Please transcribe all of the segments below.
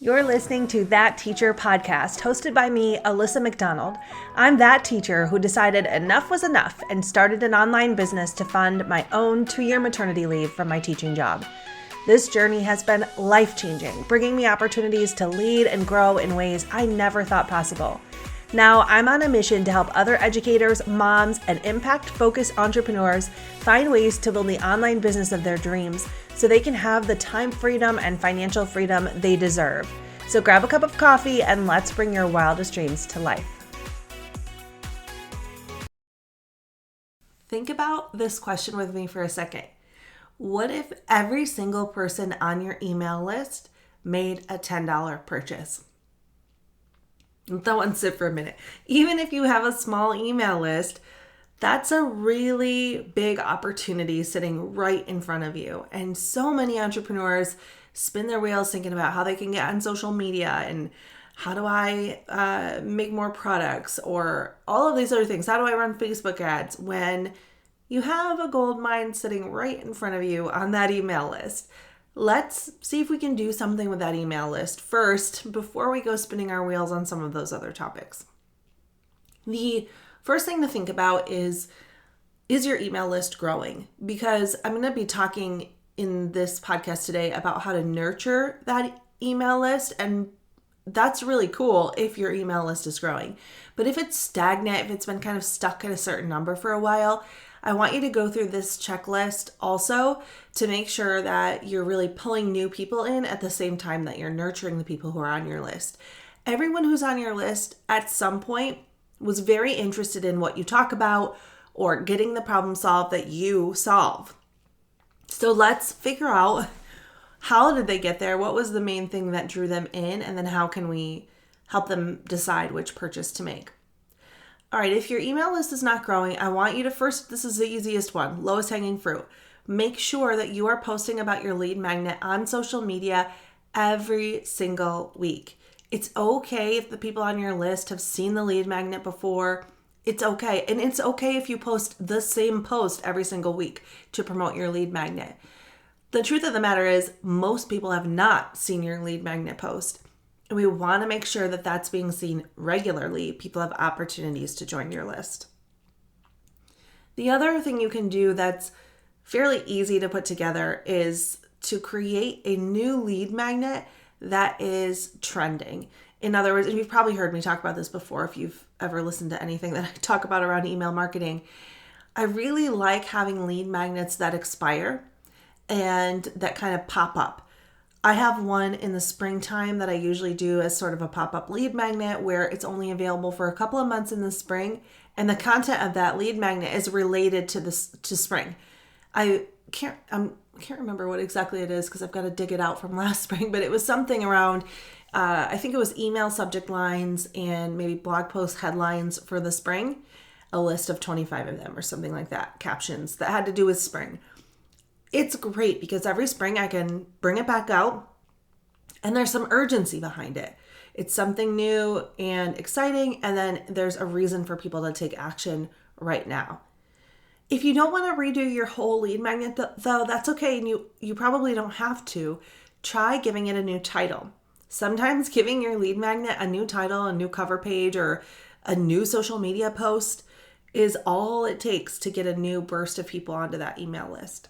You're listening to That Teacher podcast, hosted by me, Alyssa McDonald. I'm that teacher who decided enough was enough and started an online business to fund my own 2-year maternity leave from my teaching job. This journey has been life-changing, bringing me opportunities to lead and grow in ways I never thought possible. Now, I'm on a mission to help other educators, moms, and impact-focused entrepreneurs find ways to build the online business of their dreams so they can have the time freedom and financial freedom they deserve. So grab a cup of coffee and let's bring your wildest dreams to life. Think about this question with me for a second. What if every single person on your email list made a $10 purchase? Let that one sit for a minute. Even if you have a small email list, that's a really big opportunity sitting right in front of you. And so many entrepreneurs spin their wheels thinking about how they can get on social media and how do I make more products or all of these other things. How do I run Facebook ads when you have a gold mine sitting right in front of you on that email list? Let's see if we can do something with that email list first before we go spinning our wheels on some of those other topics. The first thing to think about is your email list growing? Because I'm going to be talking in this podcast today about how to nurture that email list, and that's really cool if your email list is growing. But if it's stagnant, if it's been kind of stuck at a certain number for a while, I want you to go through this checklist also to make sure that you're really pulling new people in at the same time that you're nurturing the people who are on your list. Everyone who's on your list at some point was very interested in what you talk about or getting the problem solved that you solve. So let's figure out, how did they get there? What was the main thing that drew them in? And then how can we help them decide which purchase to make? All right, if your email list is not growing, I want you to first, this is the easiest one, lowest hanging fruit. Make sure that you are posting about your lead magnet on social media every single week. It's okay if the people on your list have seen the lead magnet before. It's okay. And it's okay if you post the same post every single week to promote your lead magnet. The truth of the matter is most people have not seen your lead magnet post. And we want to make sure that that's being seen regularly. People have opportunities to join your list. The other thing you can do that's fairly easy to put together is to create a new lead magnet that is trending. In other words, and you've probably heard me talk about this before if you've ever listened to anything that I talk about around email marketing. I really like having lead magnets that expire and that kind of pop up. I have one in the springtime that I usually do as sort of a pop-up lead magnet where it's only available for a couple of months in the spring, and the content of that lead magnet is related to spring. I can't remember what exactly it is because I've got to dig it out from last spring, but it was something around, I think it was email subject lines and maybe blog post headlines for the spring, a list of 25 of them or something like that, captions that had to do with spring. It's great because every spring I can bring it back out and there's some urgency behind it. It's something new and exciting, and then there's a reason for people to take action right now. If you don't want to redo your whole lead magnet though, that's okay, and you probably don't have to. Try giving it a new title. Sometimes giving your lead magnet a new title, a new cover page, or a new social media post is all it takes to get a new burst of people onto that email list.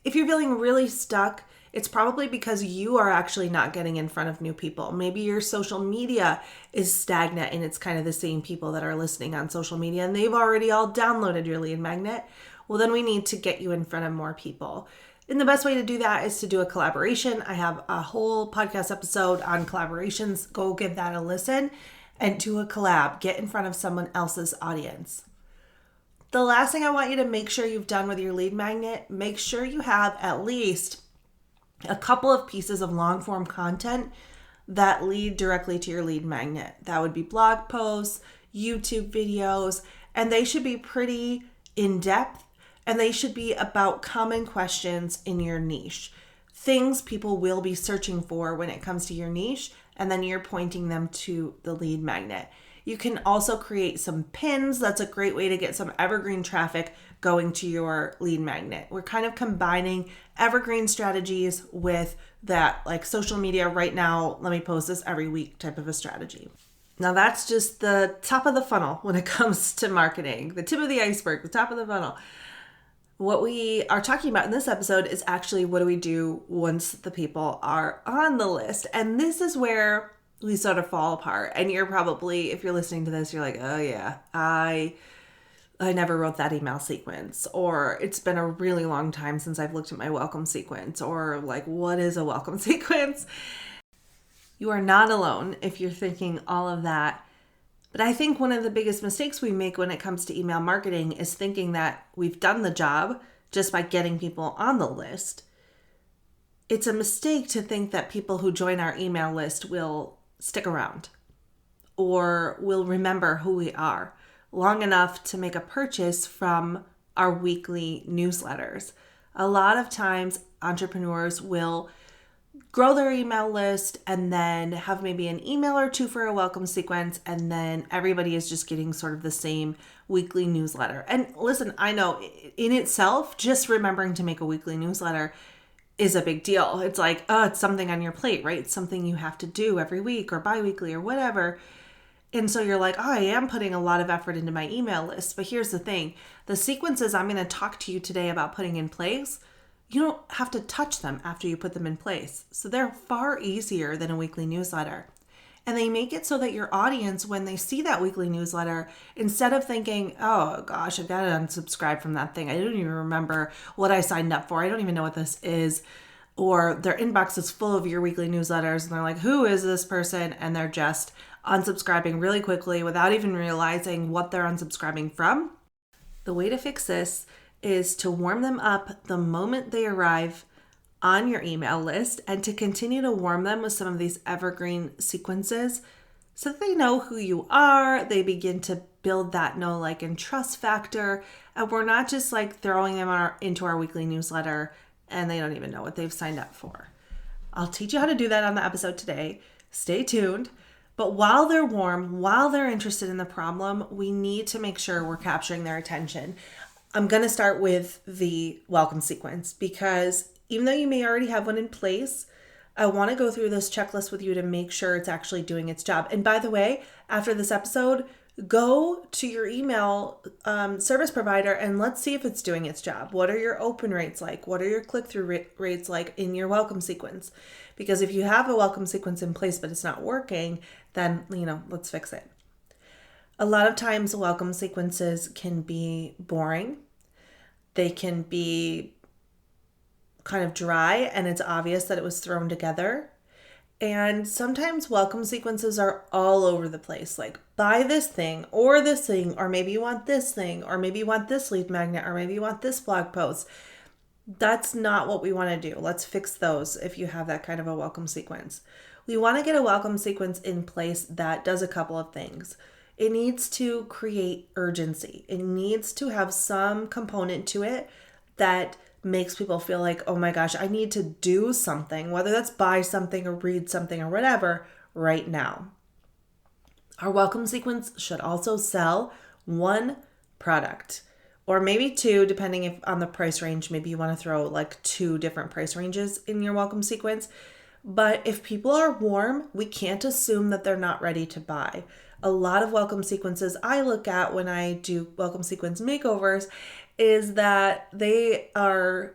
If you're feeling really stuck, it's probably because you are actually not getting in front of new people. Maybe your social media is stagnant and it's kind of the same people that are listening on social media and they've already all downloaded your lead magnet. Well, then we need to get you in front of more people. And the best way to do that is to do a collaboration. I have a whole podcast episode on collaborations. Go give that a listen and do a collab. Get in front of someone else's audience. The last thing I want you to make sure you've done with your lead magnet, make sure you have at least a couple of pieces of long form content that lead directly to your lead magnet. That would be blog posts, YouTube videos, and they should be pretty in-depth and they should be about common questions in your niche. Things people will be searching for when it comes to your niche, and then you're pointing them to the lead magnet. You can also create some pins. That's a great way to get some evergreen traffic going to your lead magnet. We're kind of combining evergreen strategies with that, like social media right now, let me post this every week type of a strategy. Now that's just the top of the funnel when it comes to marketing, the tip of the iceberg, the top of the funnel. What we are talking about in this episode is actually what do we do once the people are on the list? And this is where we sort of fall apart. And you're probably, if you're listening to this, you're like, oh yeah, I never wrote that email sequence, or it's been a really long time since I've looked at my welcome sequence, or like, what is a welcome sequence? You are not alone if you're thinking all of that. But I think one of the biggest mistakes we make when it comes to email marketing is thinking that we've done the job just by getting people on the list. It's a mistake to think that people who join our email list will stick around or will remember who we are long enough to make a purchase from our weekly newsletters. A lot of times entrepreneurs will grow their email list and then have maybe an email or two for a welcome sequence, and then everybody is just getting sort of the same weekly newsletter. And listen, I know in itself, just remembering to make a weekly newsletter is a big deal. It's like, oh, it's something on your plate, right? It's something you have to do every week or bi-weekly or whatever. And so you're like, oh, I am putting a lot of effort into my email list. But here's the thing. The sequences I'm going to talk to you today about putting in place, you don't have to touch them after you put them in place. So they're far easier than a weekly newsletter. And they make it so that your audience, when they see that weekly newsletter, instead of thinking, oh gosh, I've got to unsubscribe from that thing. I don't even remember what I signed up for. I don't even know what this is. Or their inbox is full of your weekly newsletters and they're like, who is this person? And they're just unsubscribing really quickly without even realizing what they're unsubscribing from. The way to fix this is to warm them up the moment they arrive on your email list and to continue to warm them with some of these evergreen sequences so that they know who you are. They begin to build that know, like, and trust factor. And we're not just like throwing them into our weekly newsletter and they don't even know what they've signed up for. I'll teach you how to do that on the episode today. Stay tuned. But while they're warm, while they're interested in the problem, we need to make sure we're capturing their attention. I'm going to start with the welcome sequence because even though you may already have one in place, I want to go through this checklist with you to make sure it's actually doing its job. And by the way, after this episode, go to your email service provider and let's see if it's doing its job. What are your open rates like? What are your click-through rates like in your welcome sequence? Because if you have a welcome sequence in place but it's not working, then, let's fix it. A lot of times welcome sequences can be boring. They can be kind of dry and it's obvious that it was thrown together. And sometimes welcome sequences are all over the place, like buy this thing, or maybe you want this thing, or maybe you want this lead magnet, or maybe you want this blog post. That's not what we want to do. Let's fix those if you have that kind of a welcome sequence. We want to get a welcome sequence in place that does a couple of things. It needs to create urgency. It needs to have some component to it that makes people feel like, oh my gosh, I need to do something, whether that's buy something or read something or whatever, right now. Our welcome sequence should also sell one product or maybe two, depending on the price range. Maybe you want to throw like two different price ranges in your welcome sequence. But if people are warm, we can't assume that they're not ready to buy. A lot of welcome sequences I look at when I do welcome sequence makeovers is that they are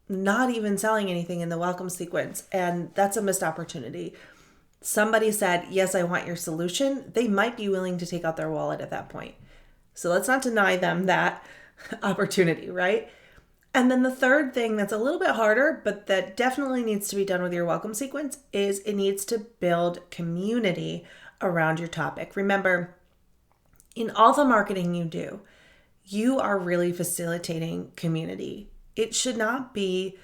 not even selling anything in the welcome sequence. And that's a missed opportunity. Somebody said, yes, I want your solution. They might be willing to take out their wallet at that point. So let's not deny them that opportunity, right? And then the third thing that's a little bit harder, but that definitely needs to be done with your welcome sequence is it needs to build community around your topic. Remember, in all the marketing you do, you are really facilitating community. It should not be,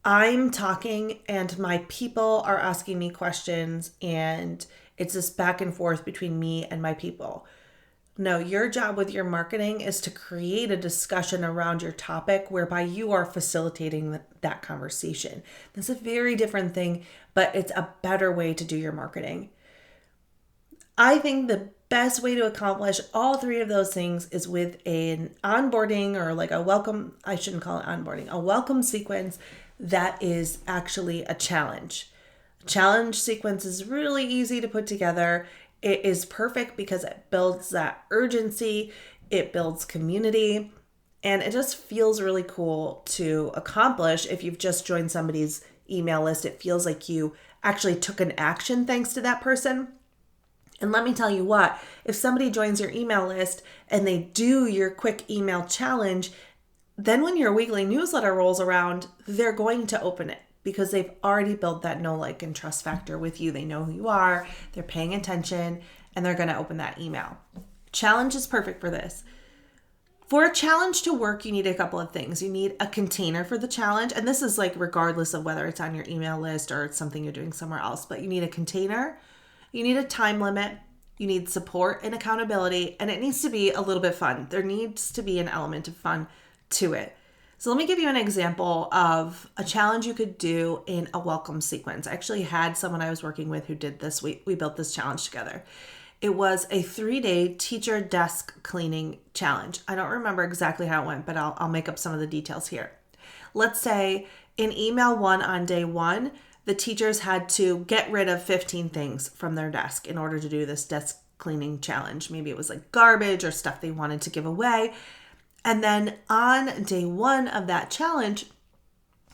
I'm talking and my people are asking me questions and it's this back and forth between me and my people. No, your job with your marketing is to create a discussion around your topic whereby you are facilitating that conversation. That's a very different thing, but it's a better way to do your marketing. I think the best way to accomplish all three of those things is with an onboarding, or like a welcome, I shouldn't call it onboarding, a welcome sequence that is actually a challenge. A challenge sequence is really easy to put together. It is perfect because it builds that urgency, it builds community, and it just feels really cool to accomplish. If you've just joined somebody's email list, it feels like you actually took an action thanks to that person. And let me tell you what, if somebody joins your email list and they do your quick email challenge, then when your weekly newsletter rolls around, they're going to open it because they've already built that know, like, and trust factor with you. They know who you are, they're paying attention, and they're going to open that email. Challenge is perfect for this. For a challenge to work, you need a couple of things. You need a container for the challenge, and this is like regardless of whether it's on your email list or it's something you're doing somewhere else, but you need a container. You need a time limit, you need support and accountability, and it needs to be a little bit fun. There needs to be an element of fun to it. So let me give you an example of a challenge you could do in a welcome sequence. I actually had someone I was working with who did this. We built this challenge together. It was a 3-day teacher desk cleaning challenge. I don't remember exactly how it went, but I'll make up some of the details here. Let's say in email 1 on day 1, the teachers had to get rid of 15 things from their desk in order to do this desk cleaning challenge. Maybe it was like garbage or stuff they wanted to give away. And then on day 1 of that challenge,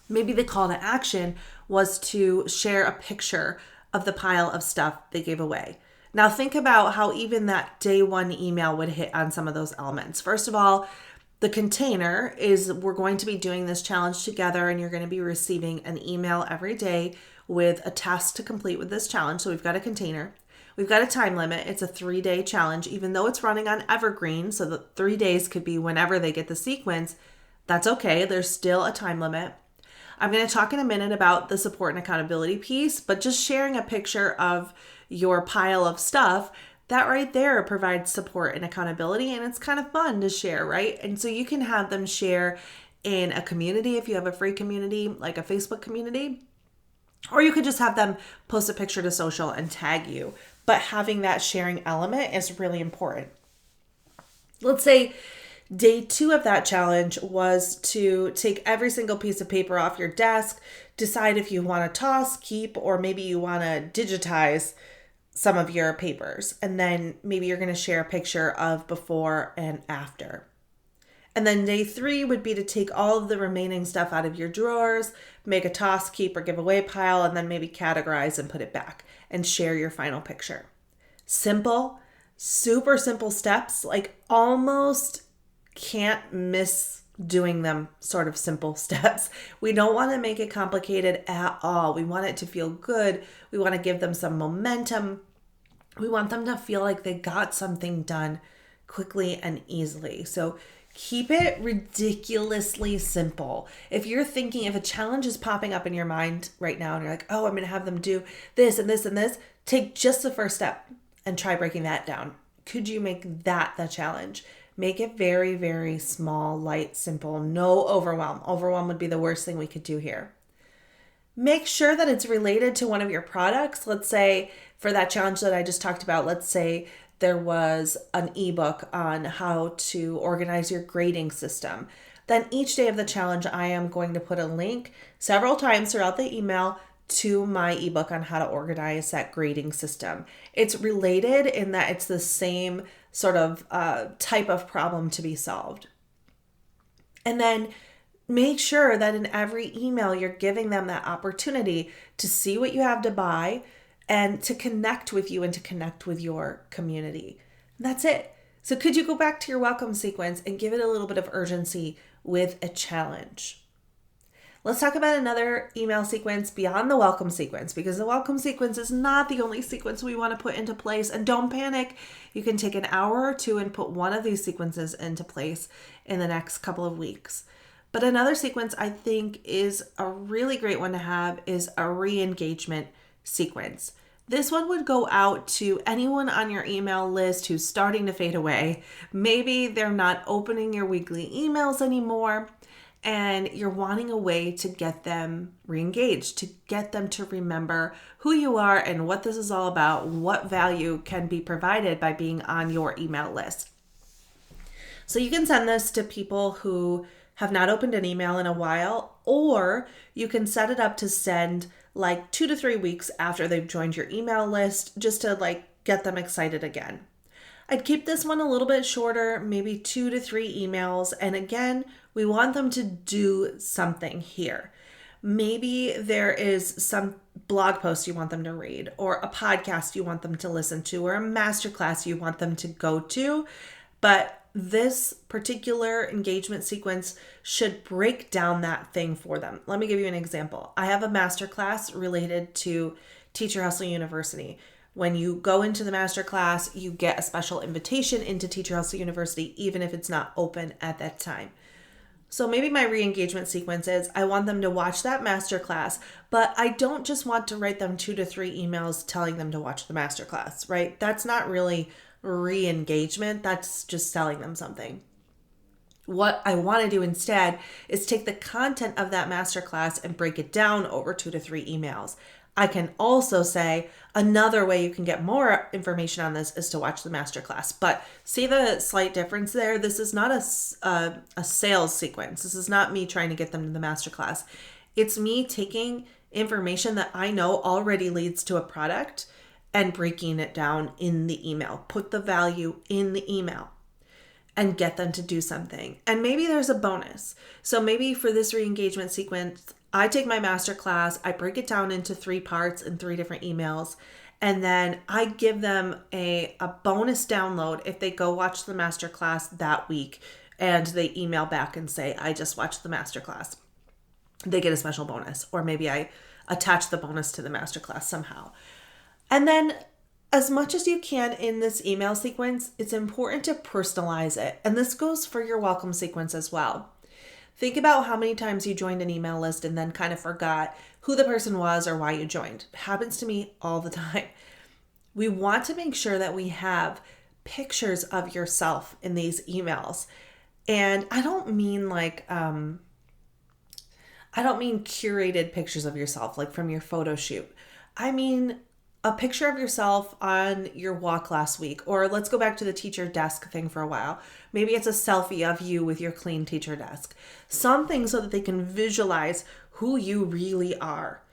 maybe the call to action was to share a picture of the pile of stuff they gave away. Now think about how even that day 1 email would hit on some of those elements. First of all, the container is we're going to be doing this challenge together, and you're going to be receiving an email every day with a task to complete with this challenge. So we've got a container. We've got a time limit. It's a 3-day challenge, even though it's running on Evergreen. So the 3 days could be whenever they get the sequence. That's okay. There's still a time limit. I'm going to talk in a minute about the support and accountability piece, but just sharing a picture of your pile of stuff, that right there provides support and accountability, and it's kind of fun to share, right? And so you can have them share in a community if you have a free community, like a Facebook community, or you could just have them post a picture to social and tag you. But having that sharing element is really important. Let's say day 2 of that challenge was to take every single piece of paper off your desk, decide if you want to toss, keep, or maybe you want to digitize some of your papers. And then maybe you're going to share a picture of before and after. And then day 3 would be to take all of the remaining stuff out of your drawers, make a toss, keep, or give away pile, and then maybe categorize and put it back and share your final picture. Simple, super simple steps, like almost can't miss doing them sort of simple steps. We don't want to make it complicated at all. We want it to feel good. We want to give them some momentum. We want them to feel like they got something done quickly and easily. So keep it ridiculously simple. If you're thinking, if a challenge is popping up in your mind right now and you're like, oh, I'm going to have them do this and this and this, take just the first step and try breaking that down. Could you make that the challenge? Make it very, very small, light, simple, no overwhelm. Overwhelm would be the worst thing we could do here. Make sure that it's related to one of your products. Let's say for that challenge that I just talked about, let's say there was an ebook on how to organize your grading system. Then each day of the challenge, I am going to put a link several times throughout the email to my ebook on how to organize that grading system. It's related in that it's the same sort of type of problem to be solved. And then make sure that in every email, you're giving them that opportunity to see what you have to buy and to connect with you and to connect with your community. And that's it. So could you go back to your welcome sequence and give it a little bit of urgency with a challenge? Let's talk about another email sequence beyond the welcome sequence, because the welcome sequence is not the only sequence we want to put into place. And don't panic. You can take an hour or 2 and put one of these sequences into place in the next couple of weeks. But another sequence I think is a really great one to have is a re-engagement sequence. This one would go out to anyone on your email list who's starting to fade away. Maybe they're not opening your weekly emails anymore. and you're wanting a way to get them re-engaged, to get them to remember who you are and what this is all about, what value can be provided by being on your email list. So you can send this to people who have not opened an email in a while, or you can set it up to send like 2 to 3 weeks after they've joined your email list, just to like get them excited again. I'd keep this one a little bit shorter, maybe 2 to 3 emails. And again, we want them to do something here. Maybe there is some blog post you want them to read, or a podcast you want them to listen to, or a masterclass you want them to go to. But this particular engagement sequence should break down that thing for them. Let me give you an example. I have a masterclass related to Teacher Hustle University. When you go into the masterclass, you get a special invitation into Teacher Hustle University, even if it's not open at that time. So maybe my re-engagement sequence is I want them to watch that masterclass, but I don't just want to write them 2 to 3 emails telling them to watch the masterclass, right? That's not really re-engagement. That's just selling them something. What I want to do instead is take the content of that masterclass and break it down over 2 to 3 emails. I can also say another way you can get more information on this is to watch the masterclass. But see the slight difference there? This is not a sales sequence. This is not me trying to get them to the masterclass. It's me taking information that I know already leads to a product and breaking it down in the email. Put the value in the email and get them to do something. And maybe there's a bonus. So maybe for this re-engagement sequence, I take my masterclass, I break it down into 3 parts in 3 different emails, and then I give them a bonus download if they go watch the masterclass that week and they email back and say, I just watched the masterclass. They get a special bonus, or maybe I attach the bonus to the masterclass somehow. And then as much as you can in this email sequence, it's important to personalize it. And this goes for your welcome sequence as well. Think about how many times you joined an email list and then kind of forgot who the person was or why you joined. It happens to me all the time. We want to make sure that we have pictures of yourself in these emails. And I don't mean curated pictures of yourself, like from your photo shoot. I mean a picture of yourself on your walk last week, or let's go back to the teacher desk thing for a while. Maybe it's a selfie of you with your clean teacher desk. Something so that they can visualize who you really are.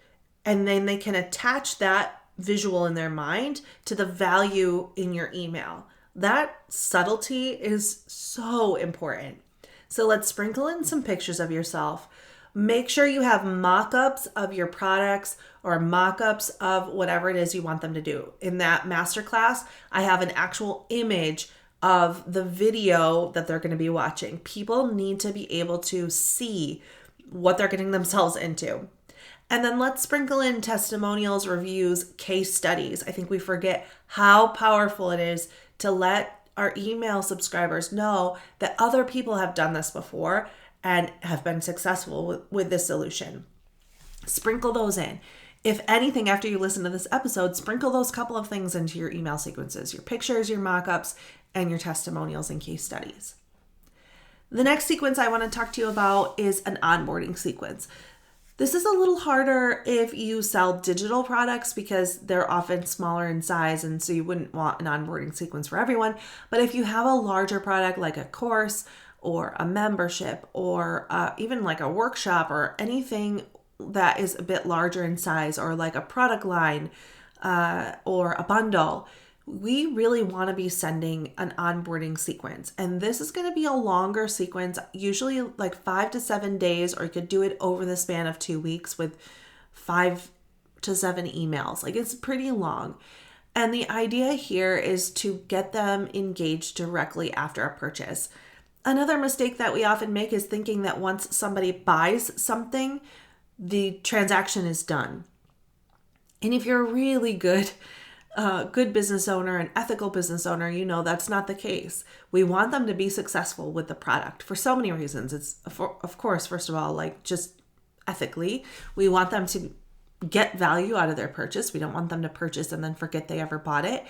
And then they can attach that visual in their mind to the value in your email. That subtlety is so important. So let's sprinkle in some pictures of yourself. Make sure you have mock-ups of your products or mock-ups of whatever it is you want them to do. In that masterclass, I have an actual image of the video that they're going to be watching. People need to be able to see what they're getting themselves into. And then let's sprinkle in testimonials, reviews, case studies. I think we forget how powerful it is to let our email subscribers know that other people have done this before and have been successful with this solution. Sprinkle those in. If anything, after you listen to this episode, sprinkle those couple of things into your email sequences, your pictures, your mock-ups, and your testimonials and case studies. The next sequence I want to talk to you about is an onboarding sequence. This is a little harder if you sell digital products because they're often smaller in size, and so you wouldn't want an onboarding sequence for everyone. But if you have a larger product like a course or a membership or even like a workshop or anything that is a bit larger in size, or like a product line or a bundle, we really want to be sending an onboarding sequence. And this is going to be a longer sequence, usually like 5 to 7 days, or you could do it over the span of 2 weeks with 5 to 7 emails. Like, it's pretty long. And the idea here is to get them engaged directly after a purchase. Another mistake that we often make is thinking that once somebody buys something, the transaction is done. And if you're a really good business owner, an ethical business owner, you know that's not the case. We want them to be successful with the product for so many reasons. It's, of course, first of all, like just ethically, we want them to get value out of their purchase. We don't want them to purchase and then forget they ever bought it.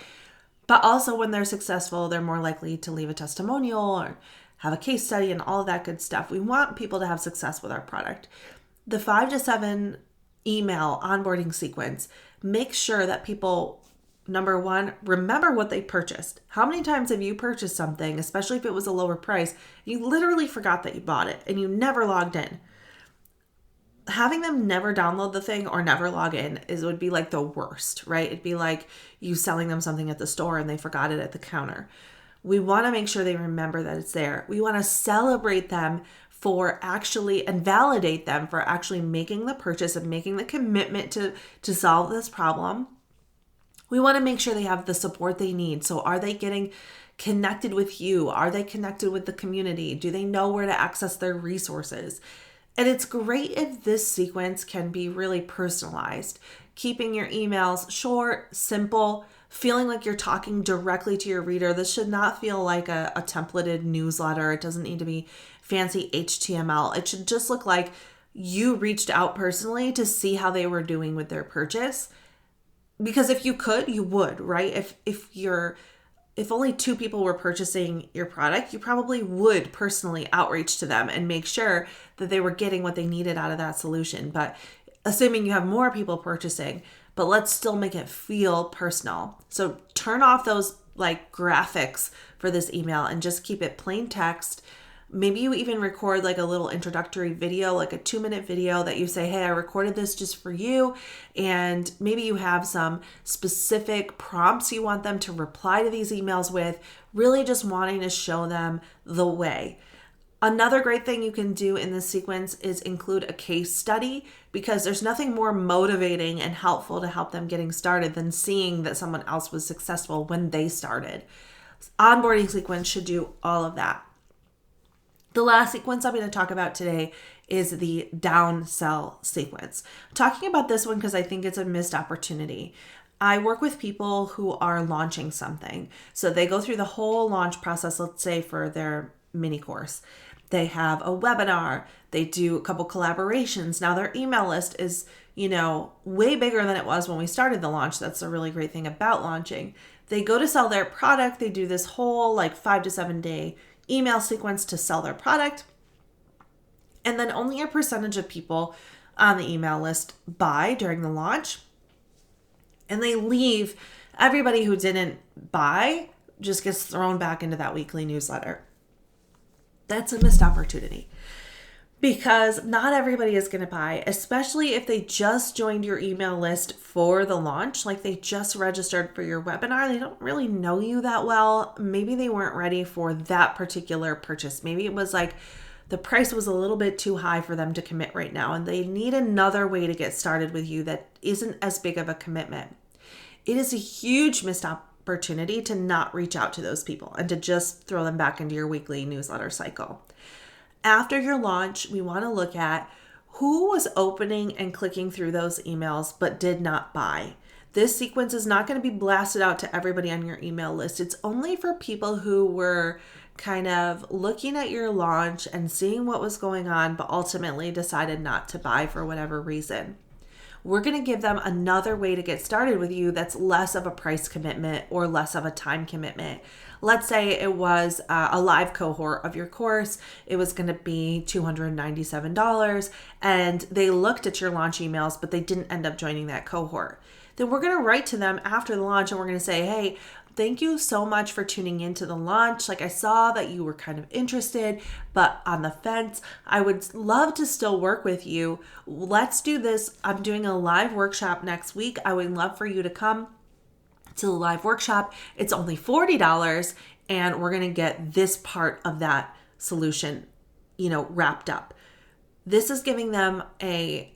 But also when they're successful, they're more likely to leave a testimonial or have a case study and all of that good stuff. We want people to have success with our product. The 5 to 7 email onboarding sequence makes sure that people, number one, remember what they purchased. How many times have you purchased something, especially if it was a lower price, you literally forgot that you bought it and you never logged in? Having them never download the thing or never log in would be like the worst, right? It'd be like you selling them something at the store and they forgot it at the counter. We want to make sure they remember that it's there. We want to celebrate them for actually and validate them for actually making the purchase and making the commitment to solve this problem. We want to make sure they have the support they need. So are they getting connected with you? Are they connected with the community? Do they know where to access their resources? And it's great if this sequence can be really personalized, keeping your emails short, simple, feeling like you're talking directly to your reader. This should not feel like a templated newsletter. It doesn't need to be fancy HTML. It should just look like you reached out personally to see how they were doing with their purchase. Because if you could, you would, right? If only 2 people were purchasing your product, you probably would personally outreach to them and make sure that they were getting what they needed out of that solution. But assuming you have more people purchasing, but let's still make it feel personal. So turn off those like graphics for this email and just keep it plain text. Maybe you even record like a little introductory video, like a 2-minute video that you say, hey, I recorded this just for you. And maybe you have some specific prompts you want them to reply to these emails with, really just wanting to show them the way. Another great thing you can do in this sequence is include a case study, because there's nothing more motivating and helpful to help them getting started than seeing that someone else was successful when they started. Onboarding sequence should do all of that. The last sequence I'm going to talk about today is the downsell sequence. I'm talking about this one because I think it's a missed opportunity. I work with people who are launching something. So they go through the whole launch process, let's say for their mini course. They have a webinar, they do a couple collaborations. Now their email list is, way bigger than it was when we started the launch. That's a really great thing about launching. They go to sell their product. They do this whole 5 to 7 day email sequence to sell their product. And then only a percentage of people on the email list buy during the launch. And they leave. Everybody who didn't buy just gets thrown back into that weekly newsletter. That's a missed opportunity, because not everybody is going to buy, especially if they just joined your email list for the launch, like they just registered for your webinar. They don't really know you that well. Maybe they weren't ready for that particular purchase. Maybe it was like the price was a little bit too high for them to commit right now, and they need another way to get started with you that isn't as big of a commitment. It is a huge missed opportunity to not reach out to those people and to just throw them back into your weekly newsletter cycle. After your launch, we want to look at who was opening and clicking through those emails but did not buy. This sequence is not going to be blasted out to everybody on your email list. It's only for people who were kind of looking at your launch and seeing what was going on, but ultimately decided not to buy for whatever reason. We're going to give them another way to get started with you that's less of a price commitment or less of a time commitment. Let's say it was a live cohort of your course. It was going to be $297, and they looked at your launch emails, but they didn't end up joining that cohort. Then we're going to write to them after the launch, and we're going to say, hey, thank you so much for tuning into the launch. I saw that you were kind of interested, but on the fence. I would love to still work with you. Let's do this. I'm doing a live workshop next week. I would love for you to come to the live workshop. It's only $40, and we're going to get this part of that solution, wrapped up. This is giving them a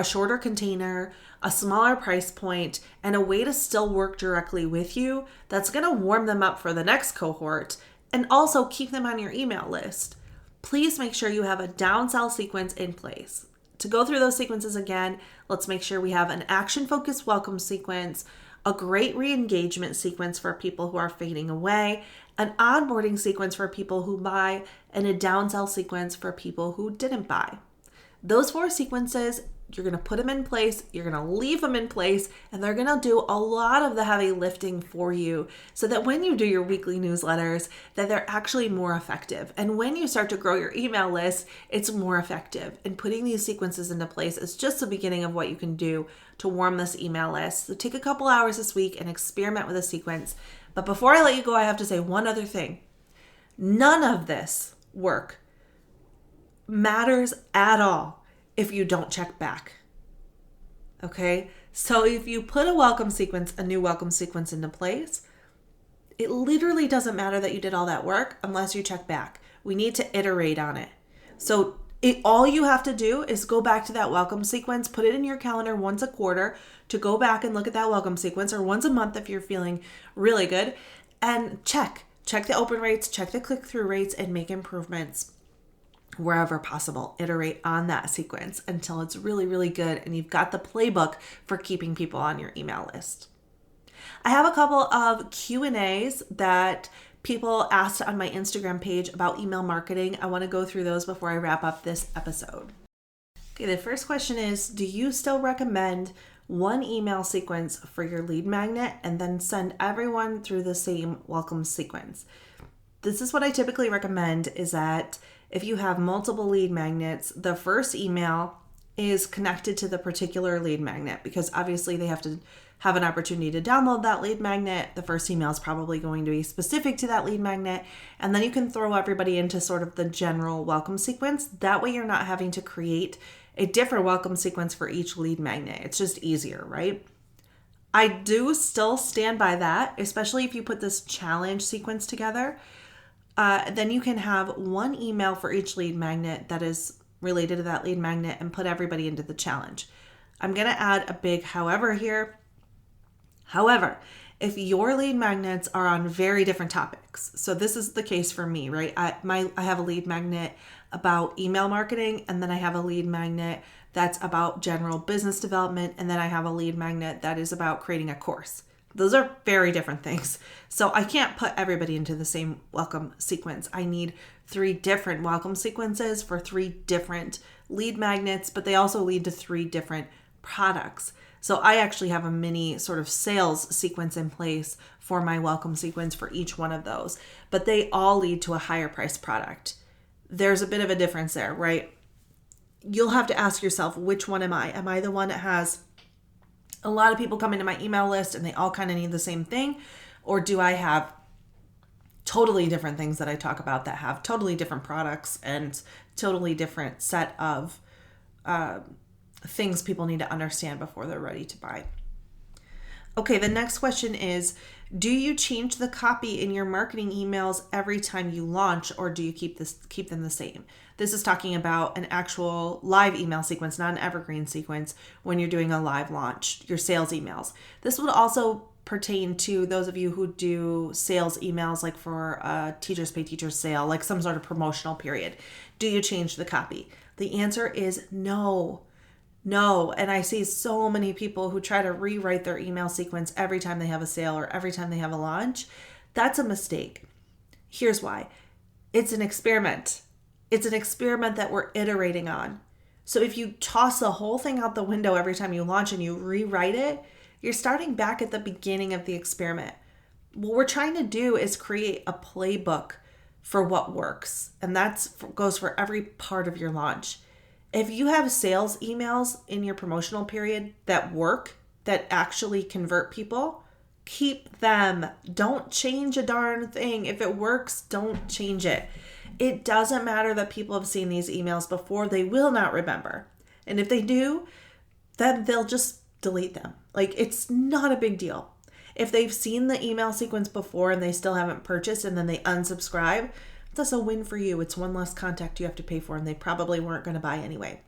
shorter container, a smaller price point, and a way to still work directly with you that's going to warm them up for the next cohort and also keep them on your email list. Please make sure you have a downsell sequence in place. To go through those sequences again, let's make sure we have an action-focused welcome sequence, a great re-engagement sequence for people who are fading away, an onboarding sequence for people who buy, and a downsell sequence for people who didn't buy. Those 4 sequences You're going to put them in place, you're going to leave them in place, and they're going to do a lot of the heavy lifting for you so that when you do your weekly newsletters, that they're actually more effective. And when you start to grow your email list, it's more effective. And putting these sequences into place is just the beginning of what you can do to warm this email list. So take a couple hours this week and experiment with a sequence. But before I let you go, I have to say one other thing. None of this work matters at all if you don't check back. Okay? So if you put a new welcome sequence into place, it literally doesn't matter that you did all that work unless you check back. We need to iterate on it. So all you have to do is go back to that welcome sequence, put it in your calendar once a quarter to go back and look at that welcome sequence, or once a month if you're feeling really good, and check the open rates, check the click-through rates, and make improvements wherever possible. Iterate on that sequence until it's really, really good and you've got the playbook for keeping people on your email list. I have a couple of Q&As that people asked on my Instagram page about email marketing. I want to go through those before I wrap up this episode. Okay, the first question is, do you still recommend one email sequence for your lead magnet and then send everyone through the same welcome sequence? This is what I typically recommend, is that if you have multiple lead magnets, the first email is connected to the particular lead magnet, because obviously they have to have an opportunity to download that lead magnet. The first email is probably going to be specific to that lead magnet. And then you can throw everybody into sort of the general welcome sequence. That way you're not having to create a different welcome sequence for each lead magnet. It's just easier, right? I do still stand by that, especially if you put this challenge sequence together. Then you can have one email for each lead magnet that is related to that lead magnet and put everybody into the challenge. I'm going to add a big however here. However, if your lead magnets are on very different topics, so this is the case for me, right? I have a lead magnet about email marketing, and then I have a lead magnet that's about general business development, and then I have a lead magnet that is about creating a course. Those are very different things. So I can't put everybody into the same welcome sequence. I need 3 different welcome sequences for 3 different lead magnets, but they also lead to 3 different products. So I actually have a mini sort of sales sequence in place for my welcome sequence for each one of those, but they all lead to a higher price product. There's a bit of a difference there, right? You'll have to ask yourself, which one am I? Am I the one that has a lot of people come into my email list and they all kind of need the same thing? Or do I have totally different things that I talk about that have totally different products and totally different set of things people need to understand before they're ready to buy? Okay, the next question is, do you change the copy in your marketing emails every time you launch, or do you keep them the same? This is talking about an actual live email sequence, not an evergreen sequence, when you're doing a live launch, your sales emails. This would also pertain to those of you who do sales emails, like for a Teachers Pay Teachers sale, like some sort of promotional period. Do you change the copy? The answer is no. No. And I see so many people who try to rewrite their email sequence every time they have a sale or every time they have a launch. That's a mistake. Here's why. It's an experiment. It's an experiment that we're iterating on. So if you toss the whole thing out the window every time you launch and you rewrite it, you're starting back at the beginning of the experiment. What we're trying to do is create a playbook for what works. And that goes for every part of your launch. If you have sales emails in your promotional period that work, that actually convert people, keep them. Don't change a darn thing. If it works, don't change it. It doesn't matter that people have seen these emails before. They will not remember. And if they do, then they'll just delete them. Like, it's not a big deal. If they've seen the email sequence before and they still haven't purchased and then they unsubscribe, that's a win for you. It's one less contact you have to pay for, and they probably weren't going to buy anyway.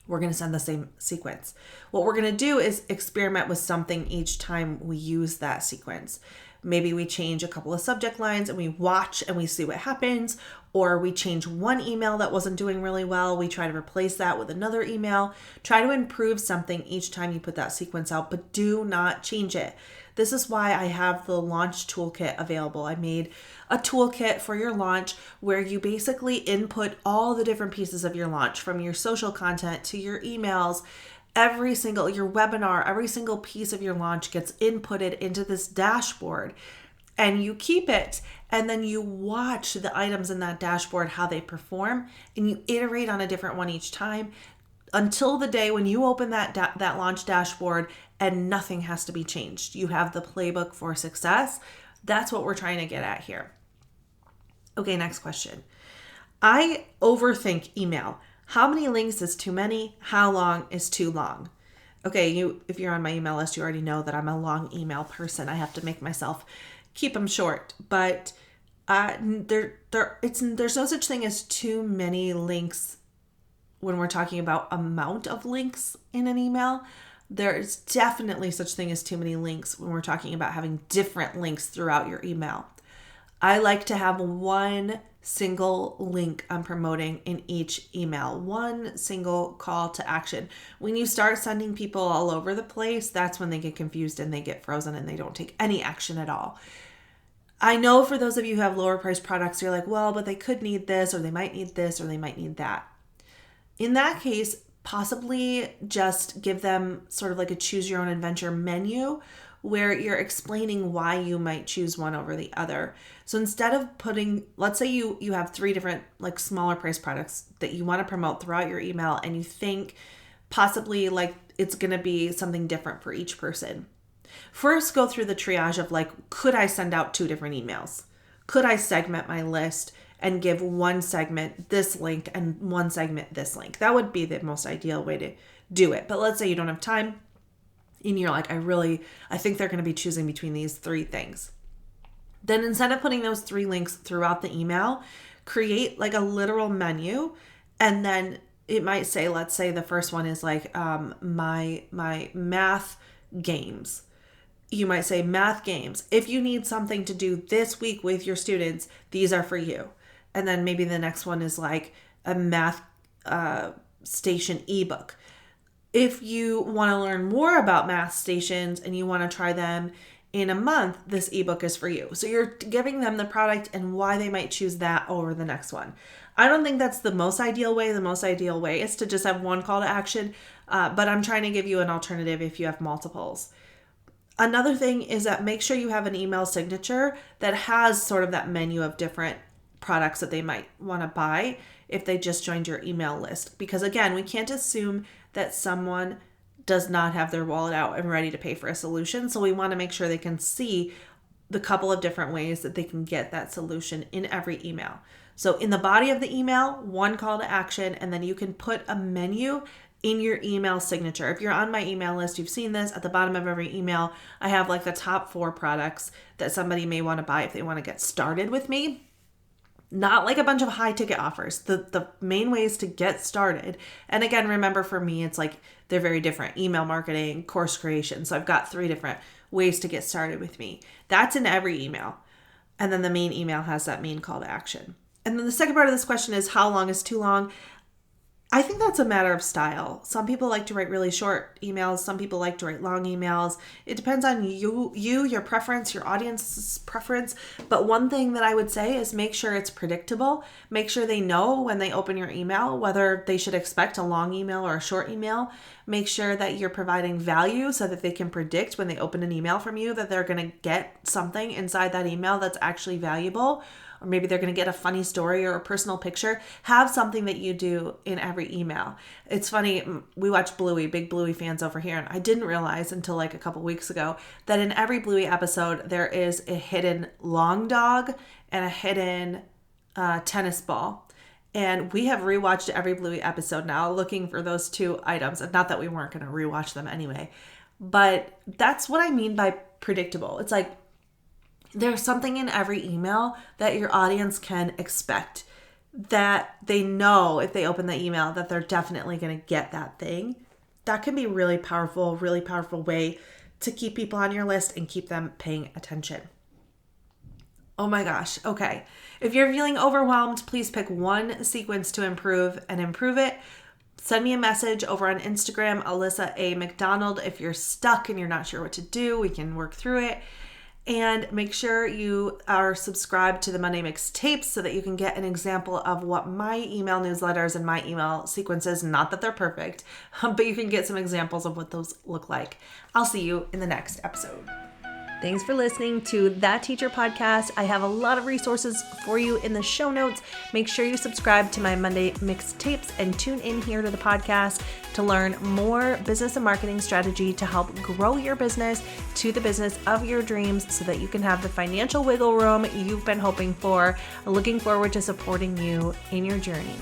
We're going to send the same sequence. What we're going to do is experiment with something each time we use that sequence. Maybe we change a couple of subject lines and we watch and we see what happens. Or we change one email that wasn't doing really well. We try to replace that with another email. Try to improve something each time you put that sequence out, but do not change it. This is why I have the launch toolkit available. I made a toolkit for your launch where you basically input all the different pieces of your launch, from your social content to your emails, your webinar, every single piece of your launch gets inputted into this dashboard. And you keep it, and then you watch the items in that dashboard, how they perform, and you iterate on a different one each time until the day when you open that launch dashboard and nothing has to be changed. You have the playbook for success. That's what we're trying to get at here. Okay, next question. I overthink email. How many links is too many? How long is too long? Okay, if you're on my email list, you already know that I'm a long email person. I have to make myself keep them short, but there's no such thing as too many links when we're talking about amount of links in an email. There's definitely such thing as too many links when we're talking about having different links throughout your email. I like to have one single link I'm promoting in each email, one single call to action. When you start sending people all over the place, that's when they get confused and they get frozen and they don't take any action at all. I know for those of you who have lower priced products, you're like, well, but they could need this, or they might need this, or they might need that. In that case, possibly just give them sort of like a choose your own adventure menu where you're explaining why you might choose one over the other. So instead of let's say you have 3 different like smaller price products that you want to promote throughout your email, and you think possibly like it's going to be something different for each person. First, go through the triage of like, could I send out 2 different emails? Could I segment my list and give one segment this link and one segment this link? That would be the most ideal way to do it. But let's say you don't have time and you're like, I think they're going to be choosing between these 3 things. Then instead of putting those 3 links throughout the email, create like a literal menu. And then it might say, let's say the first one is like my math games. You might say math games. If you need something to do this week with your students, these are for you. And then maybe the next one is like a math station ebook. If you want to learn more about math stations and you want to try them in a month, this ebook is for you. So you're giving them the product and why they might choose that over the next one. I don't think that's the most ideal way. The most ideal way is to just have one call to action, but I'm trying to give you an alternative if you have multiples. Another thing is that make sure you have an email signature that has sort of that menu of different products that they might want to buy if they just joined your email list. Because again, we can't assume that someone does not have their wallet out and ready to pay for a solution. So we want to make sure they can see the couple of different ways that they can get that solution in every email. So in the body of the email, one call to action, and then you can put a menu in your email signature. If you're on my email list, you've seen this at the bottom of every email. I have like the top 4 products that somebody may want to buy if they want to get started with me. Not like a bunch of high ticket offers. The main ways to get started. And again, remember for me, it's like they're very different. Email marketing, course creation. So I've got 3 different ways to get started with me. That's in every email. And then the main email has that main call to action. And then the second part of this question is, how long is too long? I think that's a matter of style. Some people like to write really short emails. Some people like to write long emails. It depends on your preference, your audience's preference. But one thing that I would say is make sure it's predictable. Make sure they know when they open your email whether they should expect a long email or a short email. Make sure that you're providing value so that they can predict when they open an email from you that they're going to get something inside that email that's actually valuable. Or maybe they're going to get a funny story or a personal picture. Have something that you do in every email. It's funny, we watch Bluey, big Bluey fans over here, and I didn't realize until like a couple weeks ago that in every Bluey episode there is a hidden long dog and a hidden tennis ball. And we have rewatched every Bluey episode now looking for those 2 items. Not that we weren't going to rewatch them anyway, but that's what I mean by predictable. It's like, there's something in every email that your audience can expect, that they know if they open the email that they're definitely going to get that thing. That can be really powerful way to keep people on your list and keep them paying attention. Oh my gosh. Okay. If you're feeling overwhelmed, please pick one sequence to improve and improve it. Send me a message over on Instagram, Alyssa A. McDonald. If you're stuck and you're not sure what to do, we can work through it. And make sure you are subscribed to the Monday Mixtapes so that you can get an example of what my email newsletters and my email sequences, not that they're perfect, but you can get some examples of what those look like. I'll see you in the next episode. Thanks for listening to That Teacher Podcast. I have a lot of resources for you in the show notes. Make sure you subscribe to my Monday Mixtapes and tune in here to the podcast to learn more business and marketing strategy to help grow your business to the business of your dreams so that you can have the financial wiggle room you've been hoping for. Looking forward to supporting you in your journey.